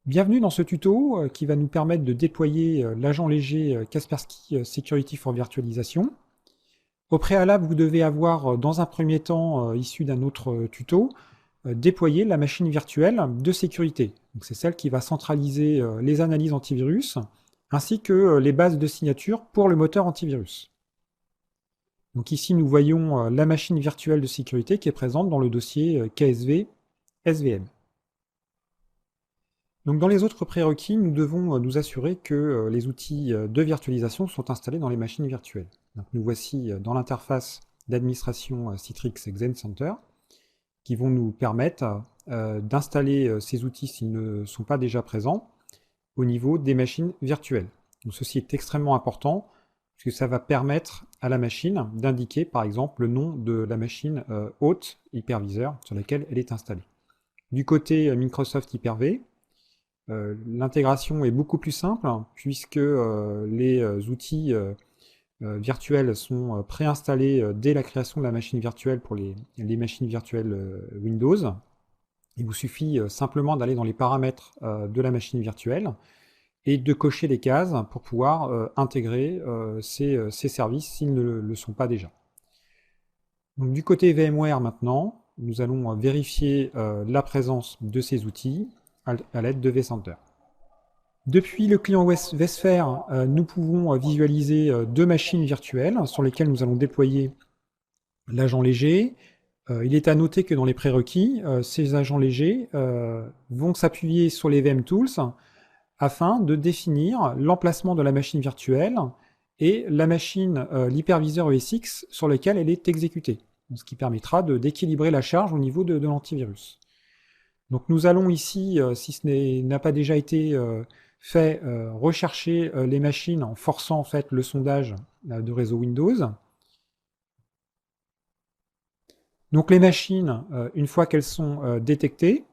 Bienvenue dans ce tuto qui va nous permettre de déployer l'agent léger Kaspersky Security for Virtualization. Au préalable, vous devez avoir, dans un premier temps, issu d'un autre tuto, déployé la machine virtuelle de sécurité. Donc c'est celle qui va centraliser les analyses antivirus, ainsi que les bases de signature pour le moteur antivirus. Donc ici, nous voyons la machine virtuelle de sécurité qui est présente dans le dossier KSV SVM. Donc dans les autres prérequis, nous devons nous assurer que les outils de virtualisation sont installés dans les machines virtuelles. Donc nous voici dans l'interface d'administration Citrix XenCenter, qui vont nous permettre d'installer ces outils s'ils ne sont pas déjà présents au niveau des machines virtuelles. Donc ceci est extrêmement important, puisque ça va permettre à la machine d'indiquer par exemple le nom de la machine hôte hyperviseur sur laquelle elle est installée. Du côté Microsoft Hyper-V, l'intégration est beaucoup plus simple puisque les outils virtuels sont préinstallés dès la création de la machine virtuelle pour les machines virtuelles Windows. Il vous suffit simplement d'aller dans les paramètres de la machine virtuelle et de cocher les cases pour pouvoir intégrer ces services s'ils ne le sont pas déjà. Donc, du côté VMware maintenant, nous allons vérifier la présence de ces outils à l'aide de vCenter. Depuis le client vSphere, nous pouvons visualiser deux machines virtuelles sur lesquelles nous allons déployer l'agent léger. Il est à noter que dans les prérequis, ces agents légers vont s'appuyer sur les vMtools afin de définir l'emplacement de la machine virtuelle et la machine, l'hyperviseur ESX sur lequel elle est exécutée, ce qui permettra d'équilibrer la charge au niveau de l'antivirus. Donc nous allons ici, si ce n'a pas déjà été fait, rechercher les machines en forçant en fait le sondage de réseau Windows. Donc les machines, une fois qu'elles sont détectées,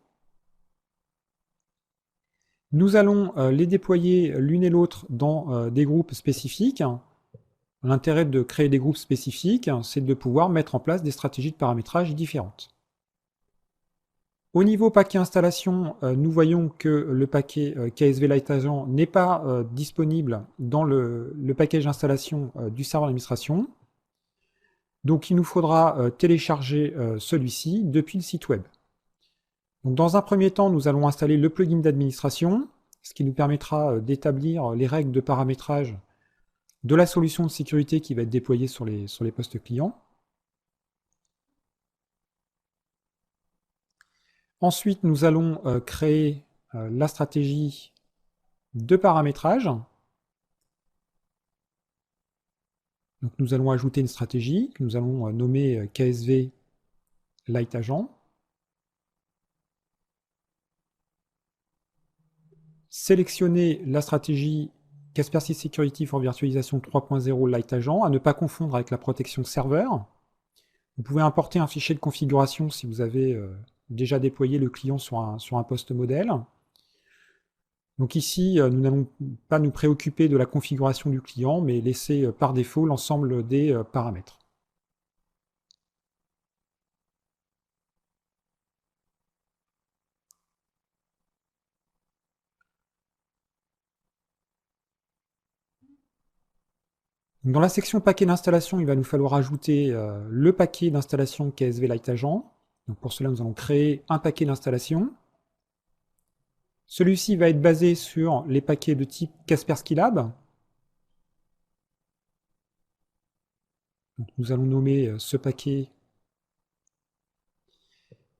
nous allons les déployer l'une et l'autre dans des groupes spécifiques. L'intérêt de créer des groupes spécifiques, c'est de pouvoir mettre en place des stratégies de paramétrage différentes. Au niveau paquet installation, nous voyons que le paquet KSV Lite Agent n'est pas disponible dans le package d'installation du serveur d'administration. Donc il nous faudra télécharger celui-ci depuis le site web. Donc, dans un premier temps, nous allons installer le plugin d'administration, ce qui nous permettra d'établir les règles de paramétrage de la solution de sécurité qui va être déployée sur les postes clients. Ensuite, nous allons créer la stratégie de paramétrage. Donc, nous allons ajouter une stratégie que nous allons nommer KSV Lite Agent. Sélectionner la stratégie Kaspersky Security for Virtualization 3.0 Lite Agent, à ne pas confondre avec la protection serveur. Vous pouvez importer un fichier de configuration si vous avez déjà déployé le client sur un poste modèle. Donc ici, nous n'allons pas nous préoccuper de la configuration du client, mais laisser par défaut l'ensemble des paramètres. Dans la section paquet d'installation, il va nous falloir ajouter le paquet d'installation KSV Lite Agent. Donc pour cela, nous allons créer un paquet d'installation. Celui-ci va être basé sur les paquets de type Kaspersky Lab. Donc nous allons nommer ce paquet.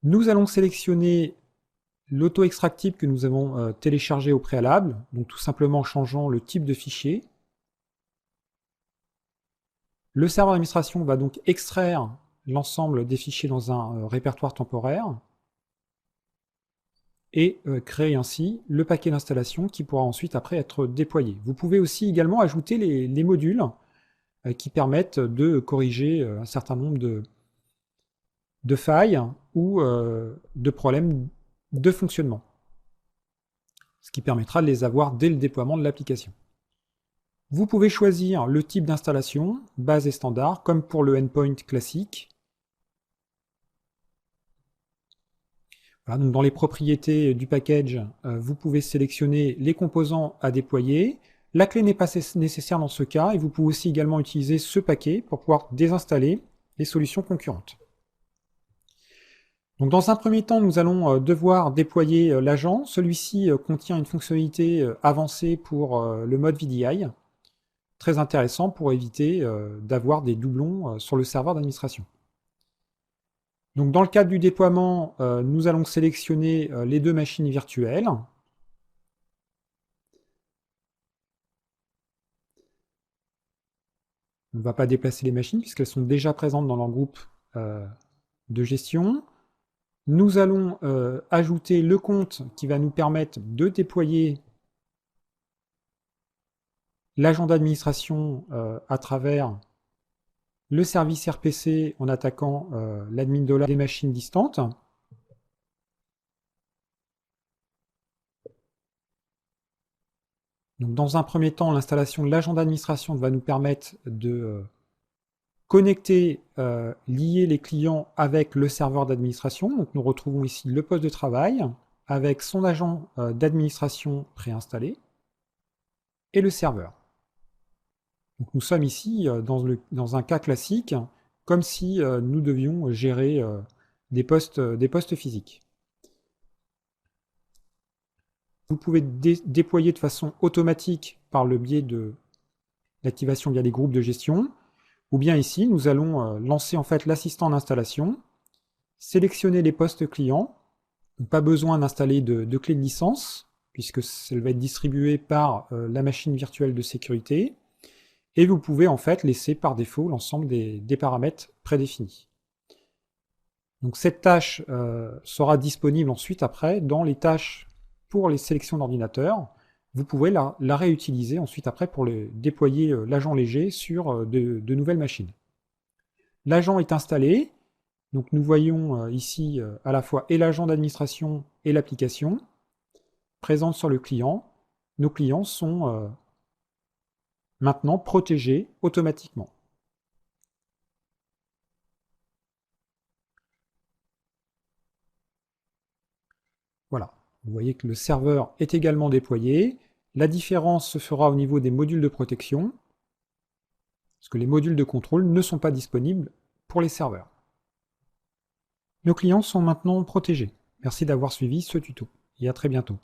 Nous allons sélectionner l'auto-extractible que nous avons téléchargé au préalable, donc tout simplement en changeant le type de fichier. Le serveur d'administration va donc extraire l'ensemble des fichiers dans un répertoire temporaire et créer ainsi le paquet d'installation qui pourra ensuite après être déployé. Vous pouvez aussi également ajouter les modules qui permettent de corriger un certain nombre de failles ou de problèmes de fonctionnement, ce qui permettra de les avoir dès le déploiement de l'application. Vous pouvez choisir le type d'installation, base et standard, comme pour le endpoint classique. Voilà, donc dans les propriétés du package, vous pouvez sélectionner les composants à déployer. La clé n'est pas nécessaire dans ce cas, et vous pouvez aussi également utiliser ce paquet pour pouvoir désinstaller les solutions concurrentes. Donc dans un premier temps, nous allons devoir déployer l'agent. Celui-ci contient une fonctionnalité avancée pour le mode VDI, très intéressant pour éviter d'avoir des doublons sur le serveur d'administration. Donc dans le cadre du déploiement, nous allons sélectionner les deux machines virtuelles. On ne va pas déplacer les machines puisqu'elles sont déjà présentes dans leur groupe de gestion. Nous allons ajouter le compte qui va nous permettre de déployer l'agent d'administration à travers le service RPC en attaquant l'admin dollar des machines distantes. Donc, dans un premier temps, l'installation de l'agent d'administration va nous permettre de connecter, lier les clients avec le serveur d'administration. Donc nous retrouvons ici le poste de travail avec son agent d'administration préinstallé et le serveur. Donc nous sommes ici dans un cas classique, comme si nous devions gérer des postes physiques. Vous pouvez déployer de façon automatique par le biais de l'activation via les groupes de gestion. Ou bien ici, nous allons lancer en fait l'assistant d'installation, sélectionner les postes clients, donc pas besoin d'installer de clé de licence, puisque elle va être distribuée par la machine virtuelle de sécurité, et vous pouvez en fait laisser par défaut l'ensemble des paramètres prédéfinis. Donc cette tâche sera disponible ensuite après dans les tâches pour les sélections d'ordinateurs. Vous pouvez la réutiliser ensuite après pour déployer l'agent léger sur de nouvelles machines. L'agent est installé, donc nous voyons ici à la fois et l'agent d'administration et l'application présente sur le client. Nos clients sont maintenant protégés automatiquement. Voilà, vous voyez que le serveur est également déployé. La différence se fera au niveau des modules de protection, parce que les modules de contrôle ne sont pas disponibles pour les serveurs. Nos clients sont maintenant protégés. Merci d'avoir suivi ce tuto, et à très bientôt.